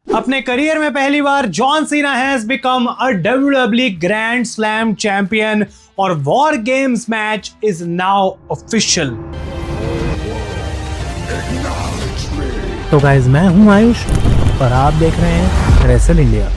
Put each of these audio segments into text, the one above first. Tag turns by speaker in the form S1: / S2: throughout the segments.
S1: अपने करियर में पहली बार John Cena has become a WWE grand slam champion और war games match is now official.
S2: तो गाइस, मैं हूं आयुष और आप देख रहे हैं रेसल इंडिया।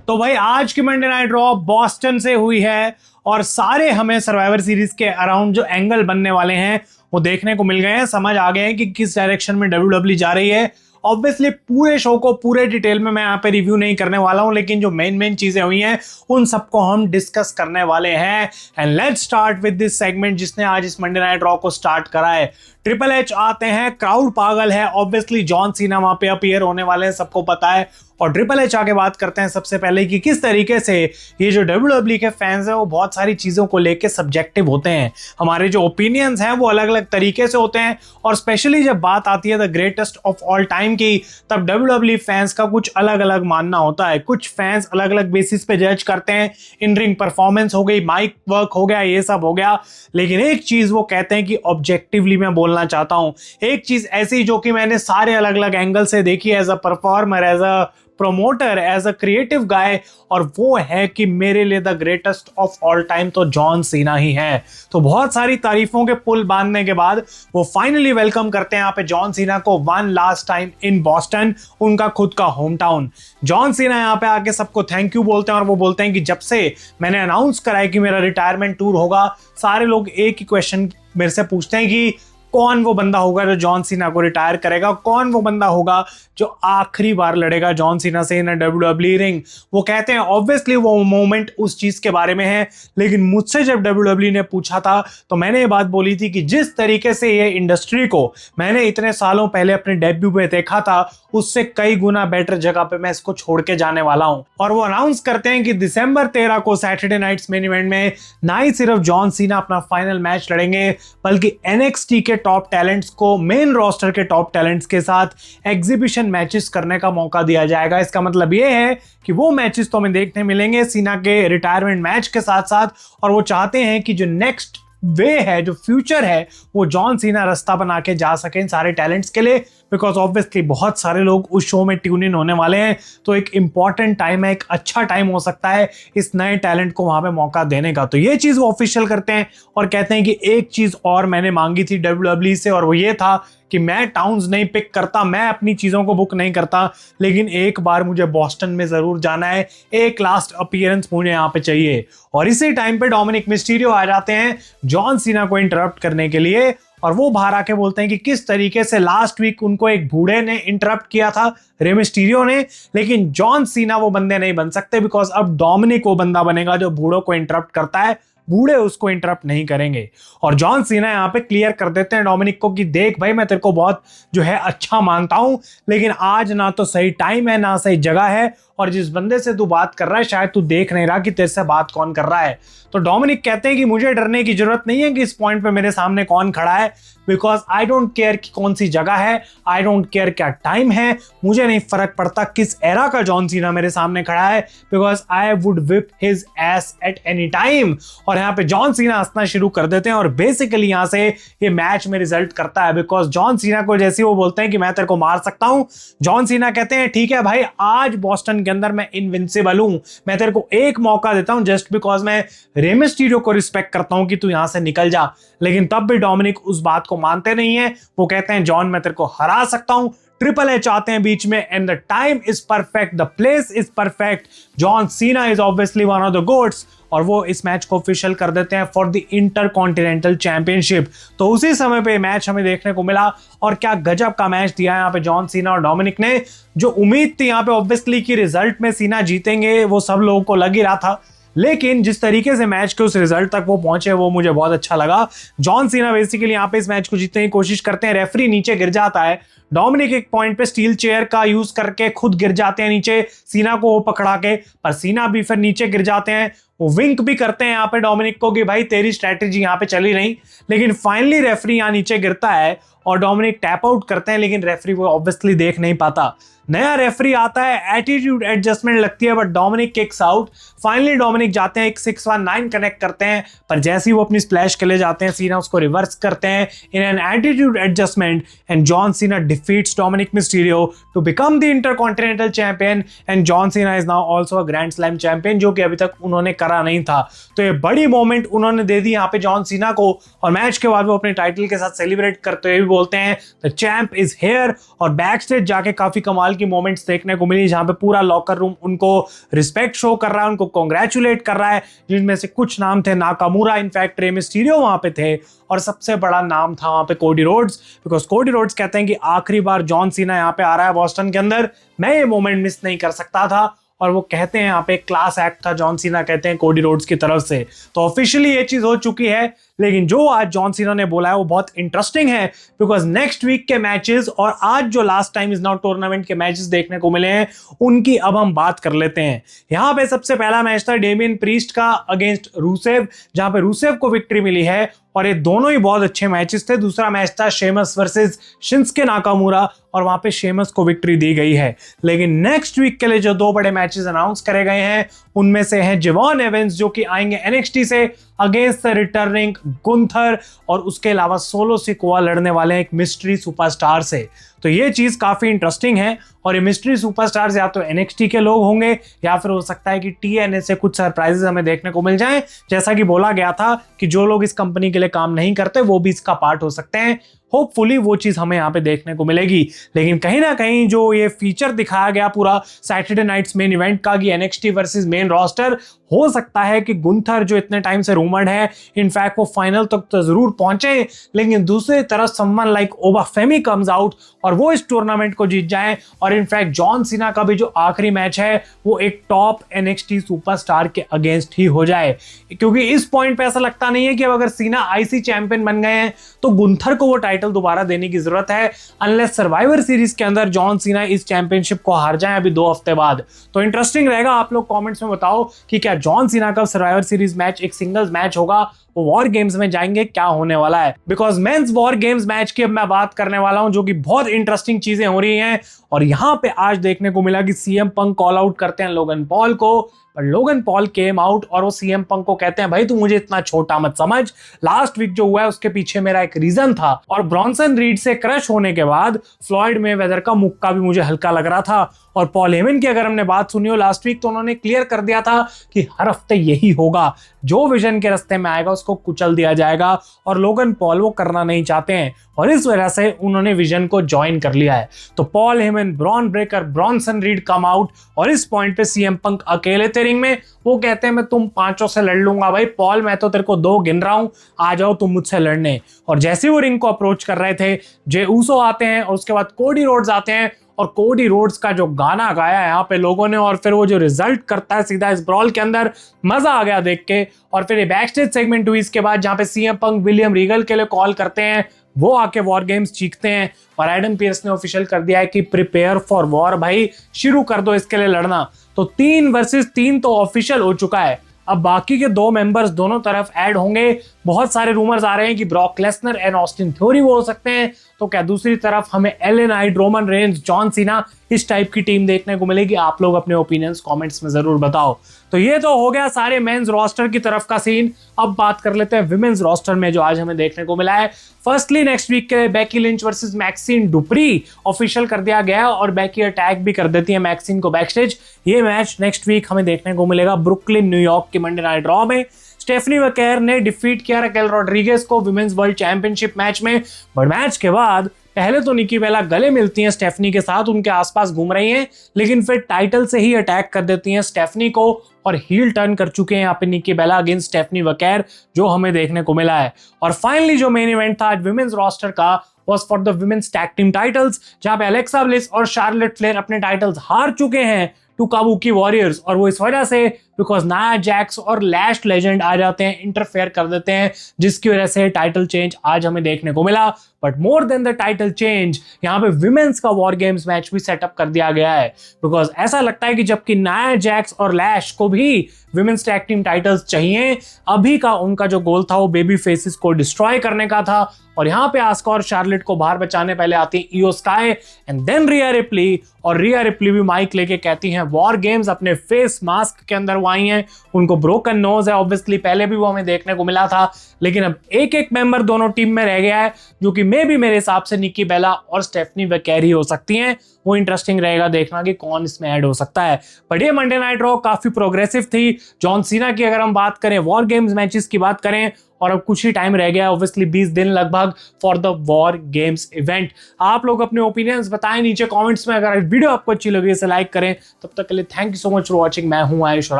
S1: तो भाई आज की मंडे नाइट रॉ बॉस्टन से हुई है और सारे हमें सर्वाइवर सीरीज के अराउंड जो एंगल बनने वाले हैं वो देखने को मिल गए हैं। समझ आ गए हैं कि किस डायरेक्शन में WWE जा रही है। ऑब्वियसली पूरे शो को पूरे डिटेल में मैं यहाँ पे रिव्यू नहीं करने वाला हूं, लेकिन जो मेन चीजें हुई हैं उन सबको हम डिस्कस करने वाले हैं। And let's start with this segment जिसने आज इस मंडे नाइट रॉ को स्टार्ट करा है। ट्रिपल एच आते हैं, क्राउड पागल है, ऑब्वियसली जॉन सीना वहां पे अपीयर होने वाले हैं, सबको पता है। और ट्रिपल एच आके बात करते हैं सबसे पहले कि किस तरीके से ये जो WWE के फैंस हैं वो बहुत सारी चीजों को लेके सब्जेक्टिव होते हैं। हमारे जो ओपिनियंस हैं वो अलग अलग तरीके से होते हैं और स्पेशली जब बात आती है the greatest of all time की, तब WWE फैंस का कुछ अलग अलग मानना होता है। कुछ फैंस अलग अलग बेसिस पे जज करते हैं, इन रिंग परफॉर्मेंस हो गई, माइक वर्क हो गया, ये सब हो गया। लेकिन एक चीज वो कहते हैं कि ऑब्जेक्टिवली मैं बोलना चाहता हूं, एक चीज ऐसी जो कि मैंने सारे अलग अलग एंगल से देखी as a performer, as a promoter, as a creative guy, और वो है कि मेरे लिए the greatest of all time तो जॉन सीना ही है। तो बहुत सारी तारीफों के पुल बांधने के बाद वो फाइनली वेलकम करते हैं यहाँ पे जॉन सीना को one last time in Boston, उनका खुद का होम टाउन। जॉन सीना यहाँ पे आके सबको थैंक यू बोलते हैं और वो बोलते हैं कि जब से मैंने अनाउंस करा है कि मेरा रिटायरमेंट टूर होगा, सारे लोग एक ही क्वेश्चन मेरे से पूछते हैं कि कौन वो बंदा होगा जो जॉन सीना को रिटायर करेगा, कौन वो बंदा होगा जो आखिरी बार लड़ेगा जॉन सीना से इन WWE रिंग। वो कहते हैं ऑब्वियसली वो मोमेंट उस चीज के बारे में है, लेकिन मुझसे जब WWE ने पूछा था तो मैंने ये बात बोली थी कि जिस तरीके से ये इंडस्ट्री को मैंने इतने सालों पहले अपने डेब्यू में देखा था, उससे कई गुना बेटर जगह पे मैं इसको छोड़ के जाने वाला हूं। और वो अनाउंस करते हैं कि दिसंबर 13 को सैटरडे नाइट्स मेन इवेंट में ना ही सिर्फ जॉन सीना अपना फाइनल मैच लड़ेंगे, बल्कि NXT के टॉप टैलेंट्स को मेन रोस्टर के टॉप टैलेंट्स के साथ एग्जीबिशन मैचेस करने का मौका दिया जाएगा। इसका मतलब ये है कि वो मैचेस तो हमें देखने मिलेंगे सीना के रिटायरमेंट मैच के साथ साथ, और वो चाहते हैं कि जो नेक्स्ट वे है, जो फ्यूचर है, वो जॉन सीना रास्ता बना के जा सके इन सारे टैलेंट्स के लिए, बिकॉज ऑब्वियसली बहुत सारे लोग उस शो में ट्यून इन होने वाले हैं। तो एक इंपॉर्टेंट टाइम है, एक अच्छा टाइम हो सकता है इस नए टैलेंट को वहां पे मौका देने का। तो ये चीज वो ऑफिशियल करते हैं और कहते हैं कि एक चीज और मैंने मांगी थी WWE से, और वो ये था कि मैं टाउन्स नहीं पिक करता, मैं अपनी चीजों को बुक नहीं करता, लेकिन एक बार मुझे बॉस्टन में जरूर जाना है, एक लास्ट अपीयरेंस मुझे यहाँ पे चाहिए। और इसी टाइम पे डोमिनिक मिस्टीरियो आ जाते हैं जॉन सीना को इंटरप्ट करने के लिए, और वो बाहर आके बोलते हैं कि किस तरीके से लास्ट वीक उनको एक बूढ़े ने इंटरप्ट किया था, रे मिस्टीरियो ने, लेकिन जॉन सीना वो बंदे नहीं बन सकते, बिकॉज अब डोमिनिक वो बंदा बनेगा जो बूढ़ों को इंटरप्ट करता है, बूढ़े उसको इंटरप्ट नहीं करेंगे। और जॉन सीना यहाँ पे क्लियर कर देते हैं डोमिनिक को कि देख भाई, मैं तेरे को बहुत जो है अच्छा मानता हूं, लेकिन आज ना तो सही टाइम है ना सही जगह है, और जिस बंदे से तू बात कर रहा है शायद तू देख नहीं रहा कि तेरे से बात कौन कर रहा है। तो डोमिनिक कहते हैं कि मुझे डरने की जरूरत नहीं है कि इस पॉइंट पे मेरे सामने कौन खड़ा है, बिकॉज आई डोंट केयर कि कौन सी जगह है, आई डोंट केयर क्या टाइम है, मुझे नहीं फर्क पड़ता किस एरा का जॉन सीना मेरे सामने खड़ा है, because I would whip his ass at any time. और यहाँ पे जॉन सीना हंसना शुरू कर देते हैं और बेसिकली यहाँ से ये मैच में रिजल्ट करता है, बिकॉज जॉन सीना को जैसे वो बोलते हैं कि मैं तेरे को मार सकता हूं, जॉन सीना कहते हैं ठीक है भाई, आज बॉस्टन के अंदर मैं इनविंसिबल हूं, मैं तेरे को एक मौका देता हूं जस्ट बिकॉज मैं रे मिस्टीरियो को रिस्पेक्ट करता हूं कि तू यहां से निकल जा। लेकिन तब भी डोमिनिक उस बात को मानते नहीं है, वो कहते हैं जॉन मैं तेरे को हरा सकता हूं। ट्रिपल एच आते हैं बीच में, and the time is perfect, the place is perfect, John Cena is obviously one of the goats, और वो इस मैच को ऑफिशियल कर देते हैं फॉर द इंटरकॉन्टिनेंटल चैंपियनशिप। तो उसी समय पे मैच हमें देखने को मिला, और क्या गजब का मैच दिया यहाँ पे जॉन सीना और डोमिनिक ने। जो उम्मीद थी यहाँ पे ऑब्वियसली कि रिजल्ट में सीना जीतेंगे, वो सब लोगों को लग ही रहा था, लेकिन जिस तरीके से मैच के उस रिजल्ट तक वो पहुंचे वो मुझे बहुत अच्छा लगा। जॉन सीना बेसिकली यहाँ पे इस मैच को जीतने की कोशिश करते हैं, रेफरी नीचे गिर जाता है, डोमिनिक एक पॉइंट पे स्टील चेयर का यूज करके खुद गिर जाते हैं नीचे, सीना को वो पकड़ा के, पर सीना भी फिर नीचे गिर जाते हैं। वो विंक भी करते हैं यहाँ पे डोमिनिक को कि भाई तेरी स्ट्रैटेजी यहाँ पे चली नहीं, लेकिन फाइनली रेफरी यहाँ नीचे गिरता है और डोमिनिक टैप आउट करते हैं, लेकिन रेफरी वो ऑब्वियसली देख नहीं पाता। नया रेफरी आता है, एटीट्यूड एडजस्टमेट लगती है, but Dominik kicks out. Finally Dominik जाते हैं, एक 619 कनेक्ट करते हैं, पर जैसे ही वो अपनी स्प्लैश के लिए जाते हैं, सीना उसको रिवर्स करते हैं in an attitude adjustment, and John Cena defeats Dominik Mysterio to become the Intercontinental champion, and John Cena is now also a grand slam champion, जो कि अभी तक उन्होंने करा नहीं था। तो ये बड़ी मोमेंट उन्होंने दे दी यहाँ पे जॉन सीना को, और मैच के बाद वो अपने टाइटल के साथ सेलिब्रेट करते हुए भी बोलते हैं द चैंप इज हियर। और बैक स्टेज जाके काफी कमाल की मोमेंट्स देखने को मिली, जहां पे पूरा लॉकर रूम उनको रिस्पेक्ट शो कर रहा है, उनको कांग्रेचुलेट कर रहा है, जिनमें से कुछ नाम थे नाकामुरा, इनफैक्ट रे मिस्टीरियो वहां पे थे, और सबसे बड़ा नाम था वहां पे Cody Rhodes, because Cody Rhodes कहते हैं कि आखिरी बार जॉन सीना यहाँ पे आ रहा है बॉस्टन के अंदर, मैं ये मोमेंट मिस नहीं कर सकता था। और वो कहते हैं यहाँ पे क्लास एक्ट था जॉन सीना कहते हैं कोडी रोड्स की तरफ से। तो ऑफिशियली ये चीज हो चुकी है, लेकिन जो आज जॉन सीना ने बोला है वो बहुत इंटरेस्टिंग है, बिकॉज नेक्स्ट वीक के मैचेस और आज जो last time is now tournament के मैचेस देखने को मिले हैं, उनकी अब हम बात कर लेते हैं। यहाँ पे सबसे पहला मैच था डेमियन प्रीस्ट का अगेंस्ट रूसेव, जहां पे रूसेव को विक्ट्री मिली है, और ये दोनों ही बहुत अच्छे मैचेस थे। दूसरा मैच था शेमस वर्सेस शिंस्के नाकामुरा, और वहां पे शेमस को विक्ट्री दी गई है। लेकिन नेक्स्ट वीक के लिए जो दो बड़े मैचेस अनाउंस करे गए हैं, उनमें से है जेवॉन एवेंस जो कि आएंगे एनएक्सटी से अगेंस्ट द रिटर्निंग गुंथर, और उसके अलावा सोलो सिकोआ लड़ने वाले हैं एक मिस्ट्री सुपरस्टार से। तो ये चीज काफी इंटरेस्टिंग है, और ये मिस्ट्री सुपरस्टार्स या तो एनएक्सटी के लोग होंगे, या फिर हो सकता है कि टीएनए से कुछ सरप्राइजेस हमें देखने को मिल जाएं। जैसा कि बोला गया था कि जो लोग इस कंपनी के लिए काम नहीं करते वो भी इसका पार्ट हो सकते हैं। होपफुली वो चीज हमें यहाँ पे देखने को मिलेगी। लेकिन कहीं ना कहीं जो ये फीचर दिखाया गया पूरा सैटरडे नाइट्स मेन इवेंट का कि एनएक्सटी वर्सेस मेन रोस्टर, हो सकता है कि गुंथर जो इतने टाइम से रूमर्ड है, इनफैक्ट वो फाइनल तक तो जरूर पहुंचे, लेकिन दूसरी तरफ समवन लाइक ओबाफेमी कम्स आउट और वो इस टूर्नामेंट को जीत जाए। और इनफैक्ट जॉन सीना का भी जो आखिरी मैच है वो एक टॉप एनएक्सटी सुपरस्टार के अगेंस्ट ही हो जाए, क्योंकि इस पॉइंट पे ऐसा लगता नहीं है कि अब अगर सीना आईसी चैंपियन बन गए हैं तो गुंथर को वो टाइटल दोबारा देने की जरूरत है, अनलेस सर्वाइवर सीरीज के अंदर जॉन सीना इस चैंपियनशिप को हार जाए अभी 2 हफ्ते बाद। तो इंटरेस्टिंग रहेगा, आप लोग कमेंट्स में बताओ कि क्या जॉन सीना का सर्वाइवर सीरीज मैच एक सिंगल्स मैच होगा, वो वॉर गेम्स में जाएंगे, क्या होने वाला है। Because men's War games match की अब मैं बात करने वाला हूं, जो कि बहुत इंटरेस्टिंग चीजें हो रही हैं। और यहां पे आज देखने को मिला कि सीएम पंक कॉल आउट करते हैं लोगन पॉल को, पर लोगन पॉल केम आउट और वो सीएम पंक को कहते हैं भाई तू मुझे इतना छोटा मत समझ, लास्ट वीक जो हुआ है उसके पीछे मेरा एक रीजन था। और ब्रॉन्सन रीड से क्रश होने के बाद फ्लॉयड मेवेदर का मुक्का भी मुझे हल्का लग रहा था। और पॉल हेमन की अगर हमने बात सुनी हो लास्ट वीक, तो उन्होंने क्लियर कर दिया था कि हर हफ्ते यही होगा, जो विजन के रास्ते में आएगा उसको कुचल दिया जाएगा, और लोगन पॉल वो करना नहीं चाहते हैं, और इस वजह से उन्होंने विजन को ज्वाइन कर लिया है। तो Paul Heyman, Bron Breakker, Bronson read come out, और इस पॉइंट पे सीएम पंक अकेले थे रिंग में। वो कहते हैं मैं तुम 5 से लड़ लूंगा भाई पॉल, मैं तो तेरे को 2 गिन रहा हूं, आ जाओ तुम मुझसे लड़ने। और जैसे वो रिंग को अप्रोच कर रहे थे, जे ऊसो आते हैं और उसके बाद कोडी रोड्स आते हैं, और कोडी रोड्स का जो गाना गाया है यहाँ पे लोगों ने, और फिर वो जो रिजल्ट करता है सीधा इस ब्रॉल के अंदर, मजा आ गया देख के। और फिर ये बैक स्टेज सेगमेंट हुई इसके बाद, जहाँ पे सीएम पंक विलियम रीगल के लिए कॉल करते हैं, वो आके वॉर गेम्स चीखते हैं, और एडम पीयर्स ने ऑफिशियल कर दिया है कि प्रिपेयर फॉर वॉर, भाई शुरू कर दो इसके लिए लड़ना। तो 3 वर्सेस 3 तो ऑफिशियल हो चुका है, अब बाकी के 2 मेंबर्स दोनों तरफ ऐड होंगे। बहुत सारे रूमर्स आ रहे हैं कि Brock Lesnar and Austin theory वो हो सकते हैं, तो क्या दूसरी तरफ हमें LA night, Roman Reigns, John Cena, इस टाइप की टीम देखने को मिलेगी? आप लोग अपने ओपिनियंस कमेंट्स में जरूर बताओ। तो ये तो हो गया सारे मेंस रोस्टर की तरफ का सीन। अब बात कर लेते हैं विमेंस रोस्टर में जो आज हमें देखने को मिला है। फर्स्टली नेक्स्ट वीक के लिए Becky Lynch versus Maxxine Dupri official कर दिया गया है, और बेकी अटैक भी कर देती है मैक्सिन को बैकस्टेज। ये मैच नेक्स्ट वीक हमें देखने को मिलेगा ब्रुकलिन न्यूयॉर्क की मंडे नाइट रॉ में। स्टेफनी वकेर ने डिफीट किया रकेल रॉड्रिगेज को विमेंस वर्ल्ड चैंपियनशिप मैच में, बट मैच के बाद पहले तो निकी बेला गले मिलती हैं स्टेफनी के साथ, उनके आसपास घूम रही हैं, लेकिन फिर टाइटल से ही अटैक कर देती हैं स्टेफनी को, और हील टर्न कर चुके हैं यहाँ पे निकी बेला अगेंस्ट स्टेफनी वकेर, जो हमें देखने को मिला है। और फाइनली जो मेन इवेंट था आज विमेंस रोस्टर का was for the women's tag team titles, जहां पे अलेक्सा ब्लिस और शार्लेट फ्लेयर अपने टाइटल्स हार चुके हैं टू काबुकी वॉरियर्स, और वो इस वजह से बिकॉज नाया जैक्स और लैश लेजेंड आ जाते हैं, इंटरफेयर कर देते हैं, जिसकी वजह से टाइटल चेंज आज हमें देखने को मिला। But more than the title change, यहाँ पे विमेंस का वॉर गेम्स मैच भी सेटअप कर दिया गया है, बिकॉज ऐसा लगता है कि जबकि नाया जैक्स और लैश को भी विमेंस टैग टीम टाइटल्स चाहिए, अभी का उनका जो गोल था वो बेबी फेसेस को डिस्ट्रॉय करने का था। और यहाँ पे आस्का और शार्लेट को बाहर बचाने पहले आती है Iyo Sky and then Rhea Ripley, और रिया रिप्ली भी माइक लेके कहती हैं वॉर गेम्स अपने फेस मास्क के अंदर वो आई हैं, उनको ब्रोकन नोज है, ऑब्वियसली पहले भी वो हमें देखने को मिला था, लेकिन अब एक एक मेंबर दोनों टीम में रह गया है, जो कि मे भी मेरे हिसाब से निक्की बेला और स्टेफनी वैकेरी हो सकती हैं। वो इंटरेस्टिंग रहेगा देखना कि कौन इसमें ऐड हो सकता है। बट ये मंडे नाइट रॉ काफी प्रोग्रेसिव थी। जॉन सीना की अगर हम बात करें, वॉर गेम्स मैचेस की बात करें, और अब कुछ ही टाइम रह गया, ऑब्वियसली 20 दिन लगभग for the war games event. आप लोग अपने ओपिनियंस बताएं नीचे कमेंट्स में। अगर वीडियो आपको अच्छी लगी इसे लाइक करें। तब तक के लिए thank you so much for watching. मैं हूं आयुष और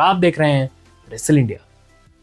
S1: आप देख रहे हैं रेसल इंडिया।